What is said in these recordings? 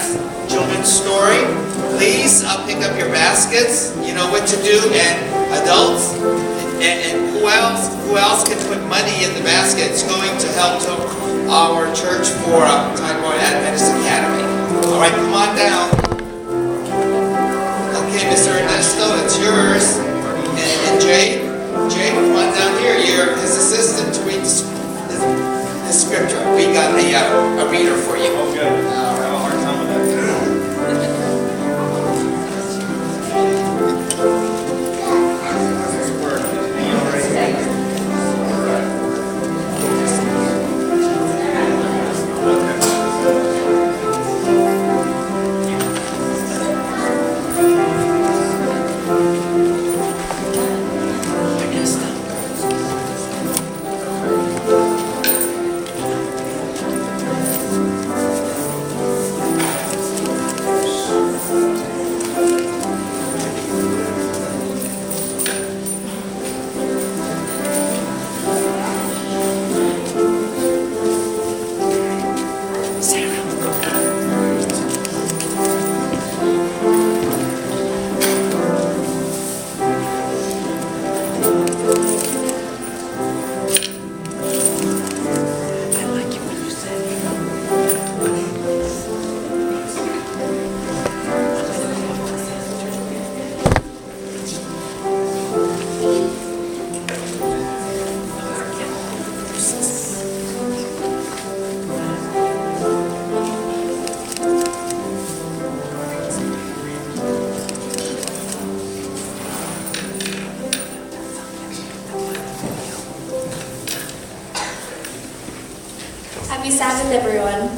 class, children's story. Please pick up your baskets. You know what to do. And adults, and who else can put money in the basket? It's going to help to our church for Tidewater Adventist Academy. All right, come on down. Okay, Mr. Ernesto, it's yours. And Jay, come on down here. You're his assistant to read the scripture. We got a reader for you. Oh, good. I have a hard time with that. Happy Sabbath, everyone.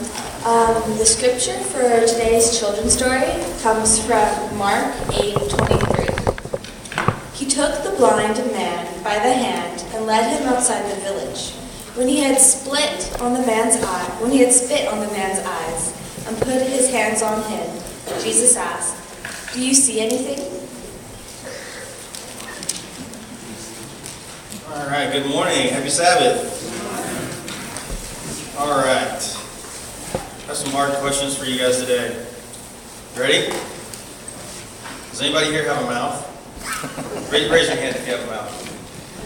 The scripture for today's children's story comes from Mark 8:23. He took the blind man by the hand and led him outside the village. When he had spit on the man's eyes and put his hands on him, Jesus asked, "Do you see anything?" All right, good morning. Happy Sabbath. All right. I have some hard questions for you guys today. Ready? Does anybody here have a mouth? Raise your hand if you have a mouth.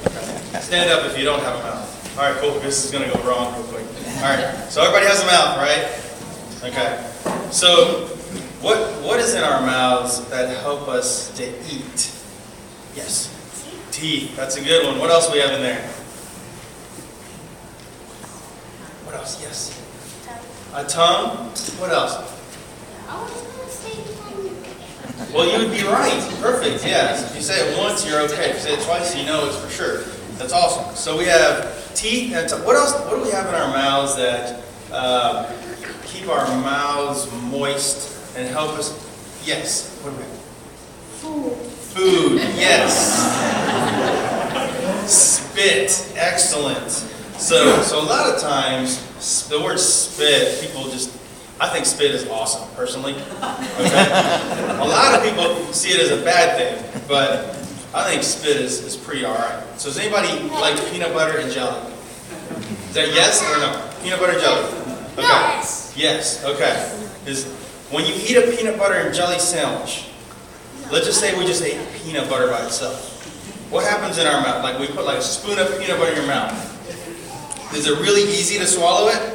Okay. Stand up if you don't have a mouth. All right, cool. This is going to go wrong real quick. All right. So everybody has a mouth, right? Okay. So what is in our mouths that help us to eat? Yes. Teeth. That's a good one. What else do we have in there? What else? Yes. A tongue. What else? Well, you would be right. Perfect. Yes. If you say it once, you're okay. If you say it twice, you know it's for sure. That's awesome. So we have teeth and tongue. What else? What do we have in our mouths that keep our mouths moist and help us? Yes. What do we have? Food. Yes. Spit. Excellent. So a lot of times, the word spit, I think spit is awesome, personally. Okay? A lot of people see it as a bad thing, but I think spit is pretty alright. So does anybody like peanut butter and jelly? Is that yes or no? Peanut butter and jelly? Okay. Yes. Yes, okay. When you eat a peanut butter and jelly sandwich, let's just say we just ate peanut butter by itself. What happens in our mouth? Like we put like a spoon of peanut butter in your mouth. Is it really easy to swallow it?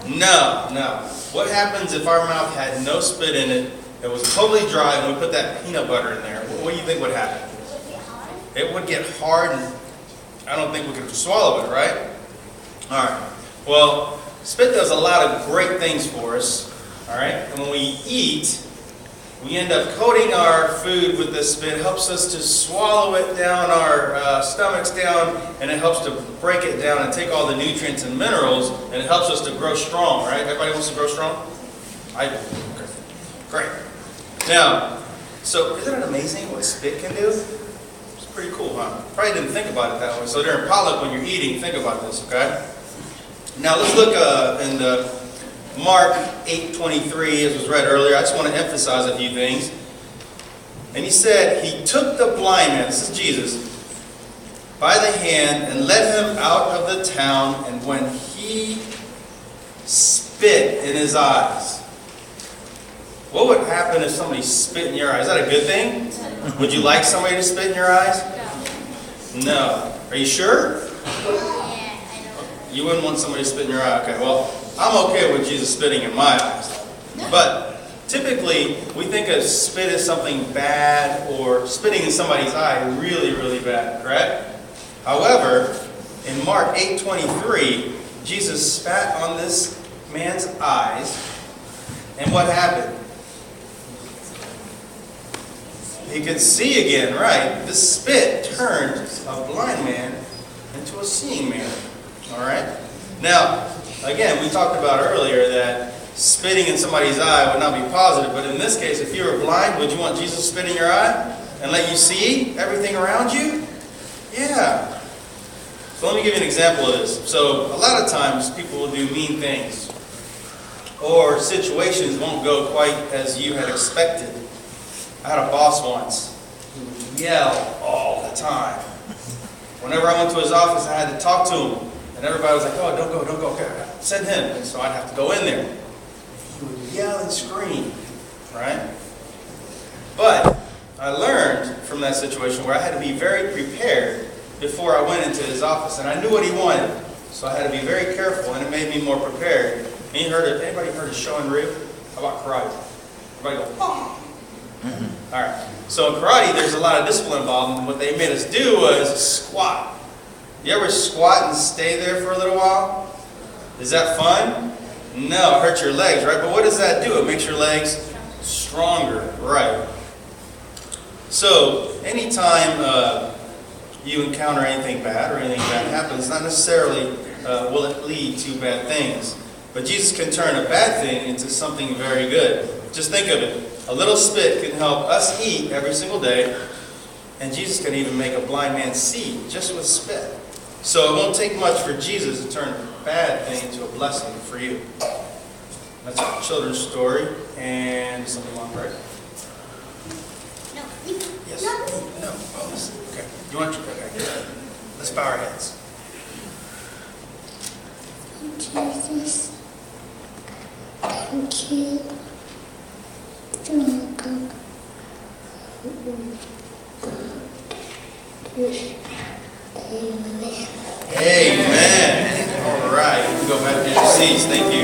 No. What happens if our mouth had no spit in it, it was totally dry, and we put that peanut butter in there? What do you think would happen? It would get hard, and I don't think we could swallow it, right? All right. Well, spit does a lot of great things for us, all right? And when we eat, we end up coating our food with this spit. It helps us to swallow it down our stomachs down, and it helps to break it down and take all the nutrients and minerals, and it helps us to grow strong, right? Everybody wants to grow strong? I do. Okay. Great. Now, so isn't it amazing what spit can do? It's pretty cool, huh? Probably didn't think about it that way. So during potluck, when you're eating, think about this, okay? Now let's look in the Mark 8:23, as was read earlier. I just want to emphasize a few things. And he said, he took the blind man, this is Jesus, by the hand and led him out of the town, and when he spit in his eyes. What would happen if somebody spit in your eye? Is that a good thing? Would you like somebody to spit in your eyes? No. Are you sure? You wouldn't want somebody to spit in your eye. Okay, well, I'm okay with Jesus spitting in my eyes. But typically, we think of spit as something bad, or spitting in somebody's eye really, really bad, correct? However, in Mark 8:23, Jesus spat on this man's eyes, and what happened? He could see again, right? The spit turned a blind man into a seeing man. All right? Now, again, we talked about earlier that spitting in somebody's eye would not be positive, but in this case, if you were blind, would you want Jesus to spit in your eye and let you see everything around you? Yeah. So let me give you an example of this. So a lot of times people will do mean things, or situations won't go quite as you had expected. I had a boss once who would yell all the time. Whenever I went to his office, I had to talk to him. And everybody was like, oh, don't go. Okay, send him. And so I'd have to go in there. He would yell and scream, right? But I learned from that situation where I had to be very prepared before I went into his office. And I knew what he wanted. So I had to be very careful, and it made me more prepared. Anybody heard of show and rib? How about karate? Everybody go, oh. All right. So in karate, there's a lot of discipline involved, and what they made us do was squat. You ever squat and stay there for a little while? Is that fun? No, it hurts your legs, right? But what does that do? It makes your legs stronger, right? So anytime you encounter anything bad or anything bad happens, not necessarily will it lead to bad things. But Jesus can turn a bad thing into something very good. Just think of it. A little spit can help us eat every single day, and Jesus can even make a blind man see just with spit. So it won't take much for Jesus to turn a bad thing into a blessing for you. That's a children's story, and something long break. No. Yes. No. Oh, listen. Okay. You want your okay. Let's bow our heads. Jesus, thank you. Thank you. Amen. All right. You can go back to your seats. Thank you.